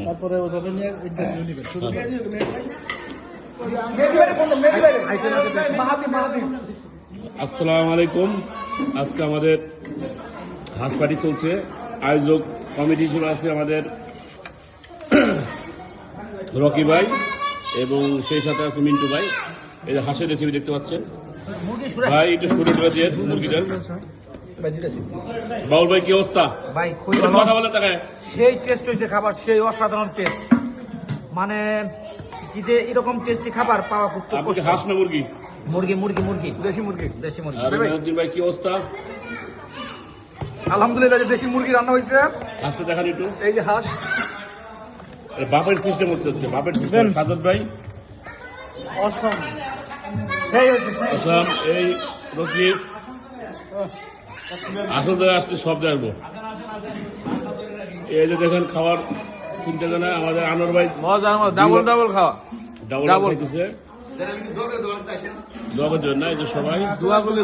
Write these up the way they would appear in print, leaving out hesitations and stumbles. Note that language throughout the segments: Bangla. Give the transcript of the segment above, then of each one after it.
তারপরে ওইভাবে নিয়ে ইন্টারভিউ নেবেন। শুরু আসসালামু আলাইকুম। আজকে আমাদের হাঁস পার্টি চলছে। আয়োজক কমিটি হিসেবে আছে আমাদের রকি ভাই এবং সেই সাথে আছে মিন্টু ভাই। এই যে হাঁসের রেসিপি দেখতে পাচ্ছেন ভাই, একটু শুরু করে দিয়ে মুরগিটা। বাউল ভাই কি অবস্থা ভাই? খুবই কথা বলে তাকে সেই টেস্ট হয়েছে খাবার, সেই অসাধারণ টেস্ট। মানে কি যে এরকম টেস্টি খাবার পাওয়া খুব তো কষ্ট। হাঁস না মুরগি? মুরগি মুরগি মুরগি, দেশি মুরগি, দেশি মুরগি। আর মেহদ্দিন ভাই কি অবস্থা? আলহামদুলিল্লাহ, যে দেশি মুরগি রান্না হয়েছে। হাঁসটা দেখান একটু। এই যে হাঁস, বাপের সিস্টেম হচ্ছে আজকে, বাপের সিস্টেম। সাজাদ ভাই অসম, সেই হয়েছে। আসাম, এই রকি আসল জায়গায় আসলে সব দেখবো। এই যে দেখেন খাবার চিন্তা করে আমাদের আনোয়ার ভাই ডাবল ডাবল খাওয়া, ডাবল খাইতেছে। দোয়া করবেন না, এই যে সবাই দোয়া করলে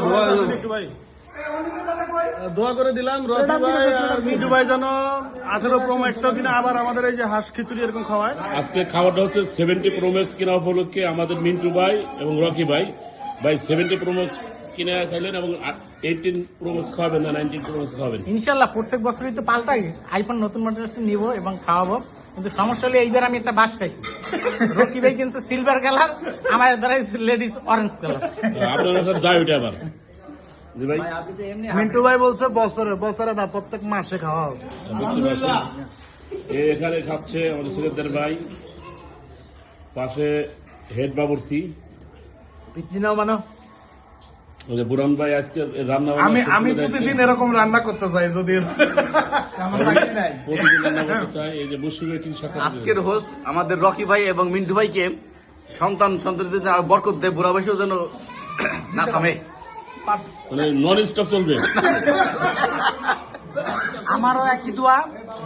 দোয়া করে দিলাম রকি ভাই আর মিন্টু ভাই যেন 18 প্রো ম্যাক্সটাও কিনা আবার আমাদের এই যে হাঁস খিচুড়ি এরকম খাওয়ায়। আজকে খাবারটা হচ্ছে 70 প্রো ম্যাক্স কিনা উপলক্ষে আমাদের মিন্টু ভাই এবং রকি ভাই 70 প্রো ম্যাক্স কিনে খাইলেন এবং 18 প্রো ম্যাক্স খাওয়াবেন না 19 প্রো ম্যাক্স খাওয়াবেন ইনশাল্লাহ প্রত্যেক বছরই তো পাল্টাই আইফোন নতুন মডেল নিব এবং খাওয়াবো। কিন্তু সমস্যা হলে এইবার আমি একটা বাস খাইছি, রকি ভাই কিনছে সিলভার কালার, আমার দ্বারা লেডিস অরেঞ্জ কালার। আপনার কাছে যায় ওইটা আবার জি ভাই। মিন্টু ভাই বলছে বছরে বছরে না, প্রত্যেক মাসে খাওয়া হবে। এখানে খাচ্ছে আমাদের সুরেদার ভাই, পাশে হেড বাবুর্চি পিচ্ছিনাও মানো। বুরান ভাই আজকে রান্না আমি প্রতিদিন এরকম রান্না করতে চাই, যদি প্রতিদিন রান্না করতে চাই। এই যে মুশফিকের কি সাথে আজকের হোস্ট আমাদের রকি ভাই এবং মিন্টু ভাইকে সন্তানদের যেন বরকত দেয়, বুড়া বয়সেও যেন না থামে, মানে নন স্টপ চলবে। আমারও একই দোয়া,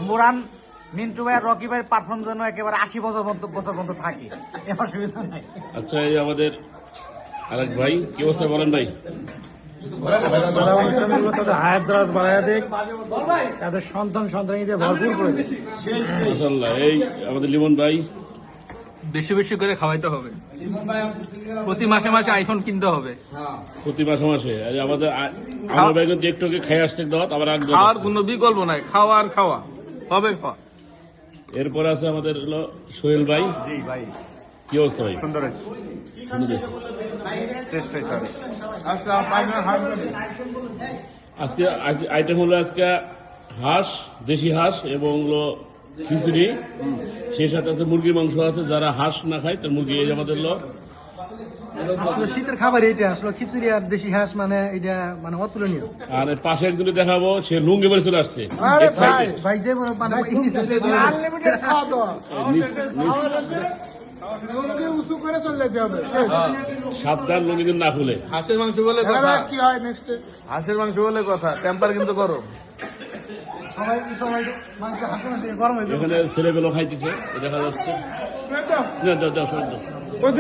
মোরান মিন্টু ভাই আর রকি ভাই পারফর্ম যেন একেবারে 80 বছর পর্যন্ত থাকে, এবার অসুবিধা নাই। আচ্ছা, এই আমাদের আরেক ভাই কি অবস্থা বলেন ভাই? হায়াত দারাজ বাড়াইয়া দেখ, তাদের সন্তানীদের ভরপুর করে দেয়। মাশাআল্লাহ। এই আমাদের লিমন ভাই, বেশি বেশি করে খাওয়াইতে হবে, প্রতি মাসে মাসে আইফোন কিনতে হবে, প্রতি মাসে মাসে। এই আমাদের আমার ভাই কিন্তু একটু খাই আসছে দাওয়াত, আবার খাওয়ার কোনো বিকল্প নাই, খাওয়া আর খাওয়া হবে খাওয়া। এরপরে আছে আমাদের হলো সোহেল ভাই। জি ভাই, কি অবস্থা ভাই? সুন্দর আছে, টেস্ট হয়েছে। আজকে আইটেম হলো আজকে হাঁস, দেশি হাঁস এবং হলো খিচুড়ি, সেই সাথে আছে মুরগির মাংস আছে। যারা হাঁস না খায় তার মুরগি। এই যে আমাদের হলো আসলে শীতের খাবার এইটা, আসলে খিচুড়ি আর দেশি হাঁস মানে এটা মানে অতুলনীয়। আর পাশে একজনে দেখাবো, সে লুঙ্গি পরে চলে আসছে। আরে ভাই ভাই, যে কোনো মানে আনলিমিটেড খাওয়া দাওয়া, লুঙ্গি উঁচু করে চলে যেতে হবে। সাবধান লুঙ্গি কিন্তু না খুলে। হাঁসের মাংস বলে কথা, কি হয় নেক্সট? হাঁসের মাংস বলে কথা, টেম্পার কিন্তু করো। সবাই মাংস হাঁসের মাংস গরম হয়ে যাবে। এখানে ছেলেগুলো খাইতেছে দেখা যাচ্ছে।